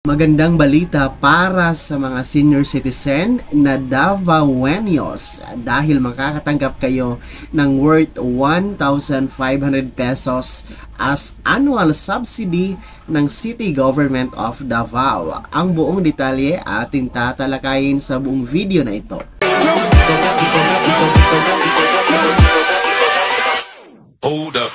Magandang balita para sa mga senior citizen na Davaoenos dahil makakatanggap kayo ng worth 1,500 pesos as annual subsidy ng City Government of Davao. Ang buong detalye ating tatalakayin sa buong video na ito. Hold up.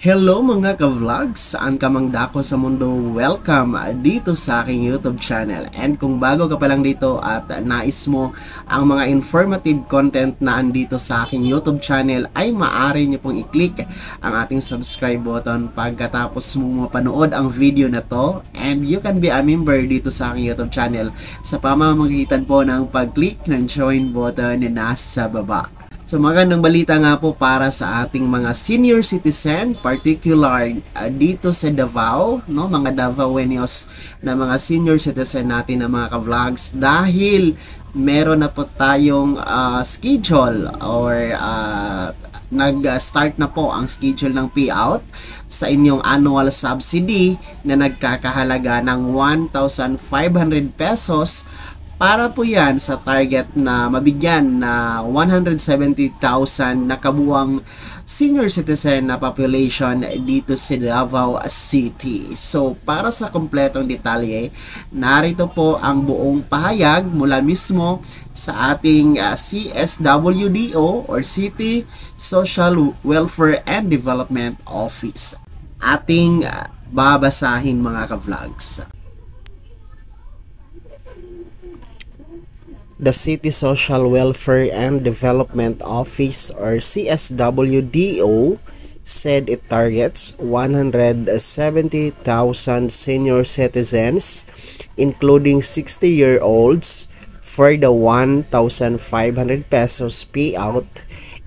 Hello mga ka-vlogs! Saan ka mang dako sa mundo? Welcome dito sa aking YouTube channel. And kung bago ka pa lang dito at nais mo ang mga informative content na andito sa aking YouTube channel, ay maaari niyo pong i-click ang ating subscribe button pagkatapos mo mapanood ang video na to. And you can be a member dito sa aking YouTube channel sa pamamagitan po ng pag-click ng join button na nasa baba. So magandang balita nga po para sa ating mga senior citizen, particular dito sa Davao, no, mga Davaoenos na mga senior citizen natin na mga ka-vlogs, dahil meron na po tayong schedule or nag-start na po ang schedule ng payout sa inyong annual subsidy na nagkakahalaga ng 1,500 pesos. Para po yan sa target na mabigyan na 170,000 na kabuang senior citizen na population dito sa Davao City. So para sa kompletong detalye, narito po ang buong pahayag mula mismo sa ating CSWDO or City Social Welfare and Development Office. Ating babasahin mga ka-vlogs. The City Social Welfare and Development Office or CSWDO said it targets 170,000 senior citizens, including 60-year-olds, for the 1,500 pesos payout,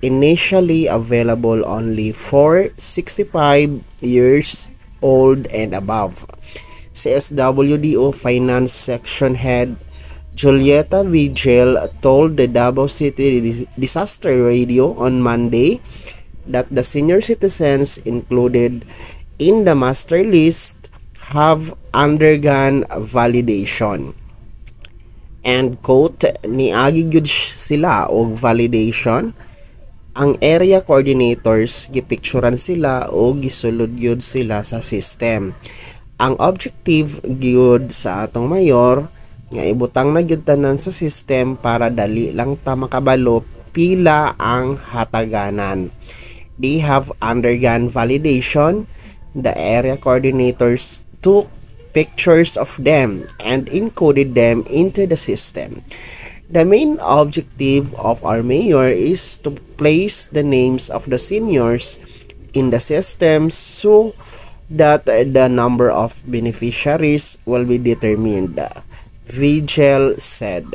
initially available only for 65 years old and above. CSWDO Finance Section Head Julieta Vigil told the Davao City Disaster Radio on Monday that the senior citizens included in the master list have undergone validation. And quote, niagi gyud sila og validation. Ang area coordinators gipicturan sila o gisulod gyud sila sa system. Ang objective gyud sa atong mayor nga ibutang na gyud tanan sa system para dali lang ta makabalo pila ang hataganan. They have undergone validation. The area coordinators took pictures of them and encoded them into the system. The main objective of our mayor is to place the names of the seniors in the system so that the number of beneficiaries will be determined, Vigil said.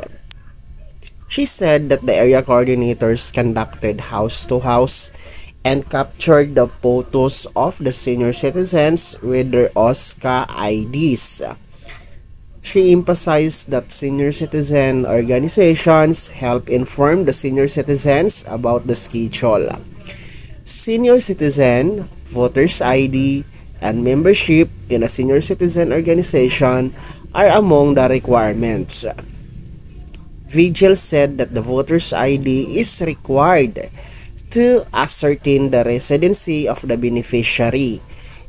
She said that the area coordinators conducted house-to-house and captured the photos of the senior citizens with their OSCA IDs. She emphasized that senior citizen organizations help inform the senior citizens about the schedule. Senior citizen, voters ID, and membership in a senior citizen organization are among the requirements. Vigil said that the voter's ID is required to ascertain the residency of the beneficiary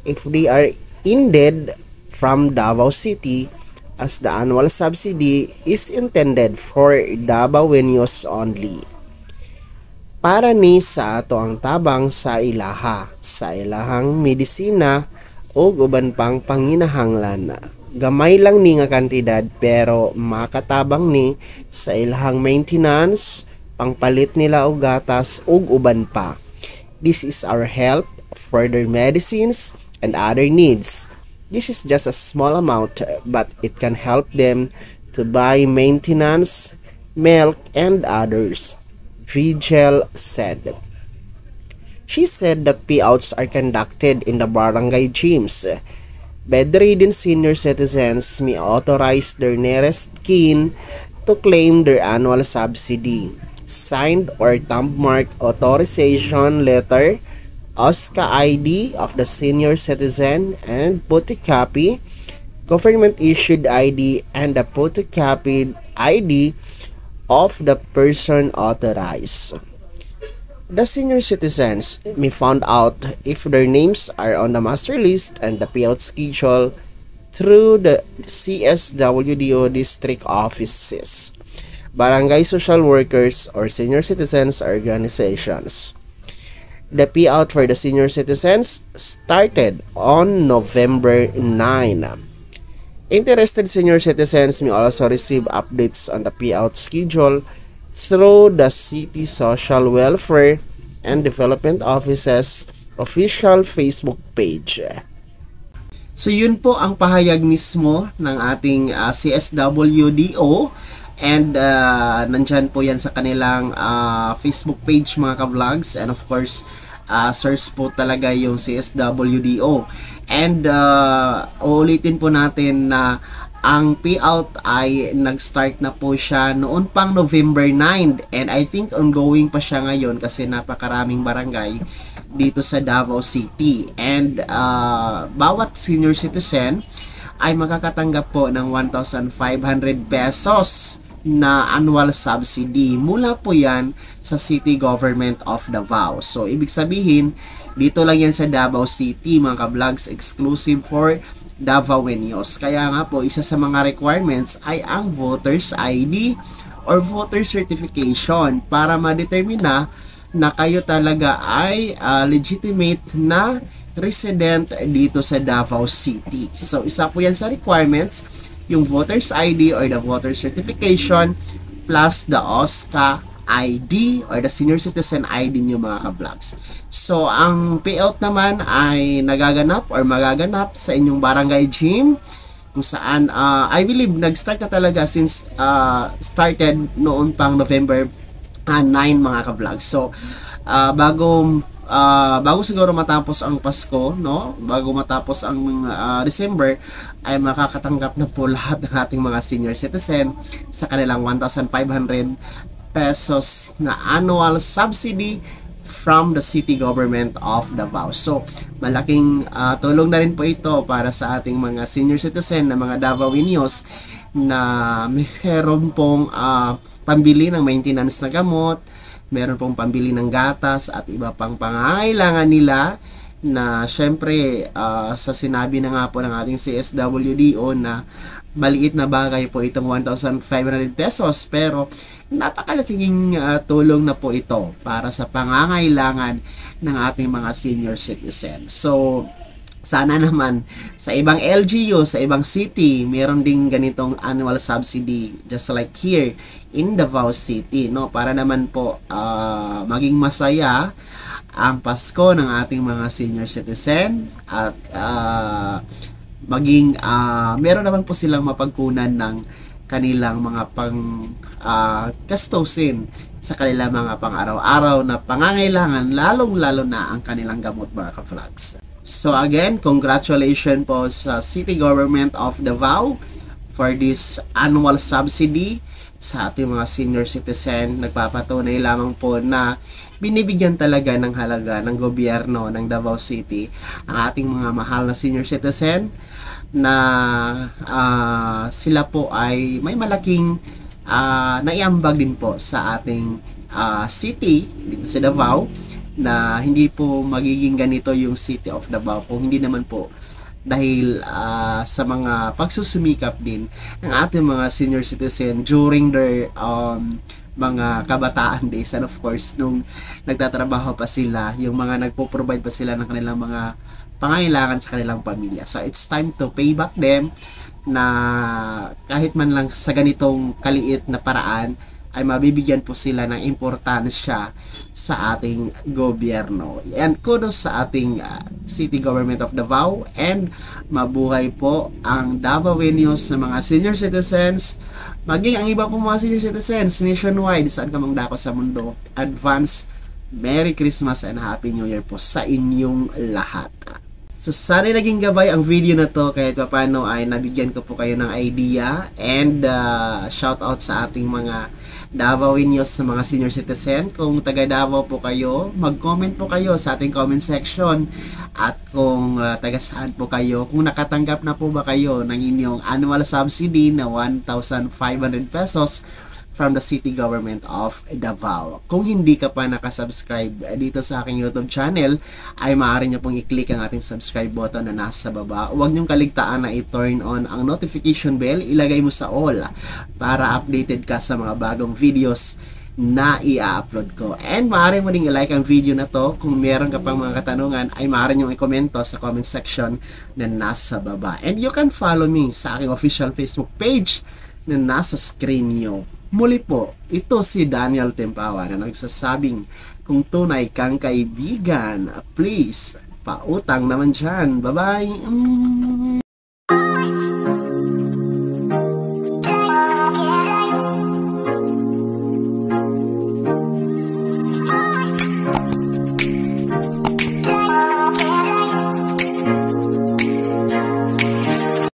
if they are indeed from Davao City, as the annual subsidy is intended for Davaoenos only. Para ni sa ato ang tabang sa ilaha, sa ilahang medisina o uban pang panginahanglan. Gamay lang ni nga kantidad pero makatabang ni sa ilahang maintenance, pangpalit nila og gatas ug uban pa. This is our help for their medicines and other needs. This is just a small amount but it can help them to buy maintenance, milk and others, Vigil said. She said that payouts are conducted in the barangay gyms. Bedridden senior citizens may authorize their nearest kin to claim their annual subsidy. Signed or thumb-marked authorization letter, OSCA ID of the senior citizen, and photocopy, government-issued ID, and the photocopied ID of the person authorized. The senior citizens may find out if their names are on the master list and the payout schedule through the CSWDO district offices, barangay social workers, or senior citizens organizations. The payout for the senior citizens started on November 9. Interested senior citizens may also receive updates on the payout schedule through the City Social Welfare and Development Office's official Facebook page. So yun po ang pahayag mismo ng ating CSWDO, and nandyan po yan sa kanilang Facebook page mga ka-vlogs, and of course search po talaga yung CSWDO. And uulitin po natin na ang payout ay nag-start na po siya noon pang November 9, and I think ongoing pa siya ngayon kasi napakaraming barangay dito sa Davao City. And bawat senior citizen ay makakatanggap po ng 1,500 pesos na annual subsidy. Mula po yan sa City Government of Davao. So ibig sabihin, dito lang yan sa Davao City mga ka-vlogs, exclusive for Davaoenos. Kaya nga po, isa sa mga requirements ay ang voter's ID or voter certification para ma-determine na kayo talaga ay legitimate na resident dito sa Davao City. So isa po yan sa requirements, yung voter's ID or the voter certification plus the OSCA ID or the senior citizen ID nyo mga ka-vlogs. So ang payout naman ay nagaganap or magaganap sa inyong barangay gym, kung saan I believe nag-start na talaga since started noon pang November 9 mga ka-vlogs. So bago siguro matapos ang Pasko, no? Bago matapos ang December, ay makakatanggap na po lahat ng ating mga senior citizen sa kanilang 1,500 pesos na annual subsidy from the City Government of Davao. So, malaking tulong na rin po ito para sa ating mga senior citizen na mga Davaoenos na meron pong pambili ng maintenance na gamot, meron pong pambili ng gatas at iba pang pangangailangan nila na syempre sa sinabi na nga po ng ating CSWDO na maliit na bagay po itong 1,500 pesos, pero napakalaking tulong na po ito para sa pangangailangan ng ating mga senior citizen. So sana naman sa ibang LGU, sa ibang city, meron ding ganitong annual subsidy just like here in Davao City, no? Para naman po maging masaya ang Pasko ng ating mga senior citizen at maging meron naman po silang mapagkunan ng kanilang mga gastusin sa kanilang mga pang-araw-araw na pangangailangan, lalong-lalo na ang kanilang gamot mga ka-vlogs. So again, congratulations po sa City Government of Davao for this annual subsidy sa ating mga senior citizen. Nagpapatunay lamang po na binibigyan talaga ng halaga ng gobyerno ng Davao City ang ating mga mahal na senior citizen, na sila po ay may malaking naiambag din po sa ating city dito sa Davao, na hindi po magiging ganito yung City of Davao kung hindi naman po dahil sa mga pagsusumikap din ng ating mga senior citizen during their mga kabataan days, and of course nung nagtatrabaho pa sila, yung mga nagpo-provide pa sila ng kanilang mga pangangailangan sa kanilang pamilya. So it's time to pay back them, na kahit man lang sa ganitong kaliit na paraan ay mabibigyan po sila ng importansya sa ating gobyerno. And kudos sa ating City Government of Davao, and mabuhay po ang Davaoenos na mga senior citizens, maging ang iba po mga senior citizens nationwide, saan ka mang dako sa mundo. Advance Merry Christmas and Happy New Year po sa inyong lahat. So, sana naging gabay ang video na to kahit paano ay nabigyan ko po kayo ng idea and shout out sa ating mga Davaoenos sa mga senior citizen. Kung taga Davao po kayo, mag-comment po kayo sa ating comment section. At kung taga saan po kayo, kung nakatanggap na po ba kayo ng inyong annual subsidy na 1,500 pesos from the city government of Davao. Kung hindi ka pa nakasubscribe dito sa aking YouTube channel, ay maaari nyo pong i-click ang ating subscribe button na nasa baba. Huwag nyong kaligtaan na i-turn on ang notification bell, ilagay mo sa all para updated ka sa mga bagong videos na i-upload ko. And maaari mo ding i-like ang video na to. Kung meron ka pang mga katanungan, ay maaari nyo i-komento sa comment section na nasa baba. And you can follow me sa aking official Facebook page na nasa screen nyo. Muli po, ito si Daniel Tempawa na nagsasabing kung tunay kang kaibigan, please, pautang naman dyan. Bye-bye!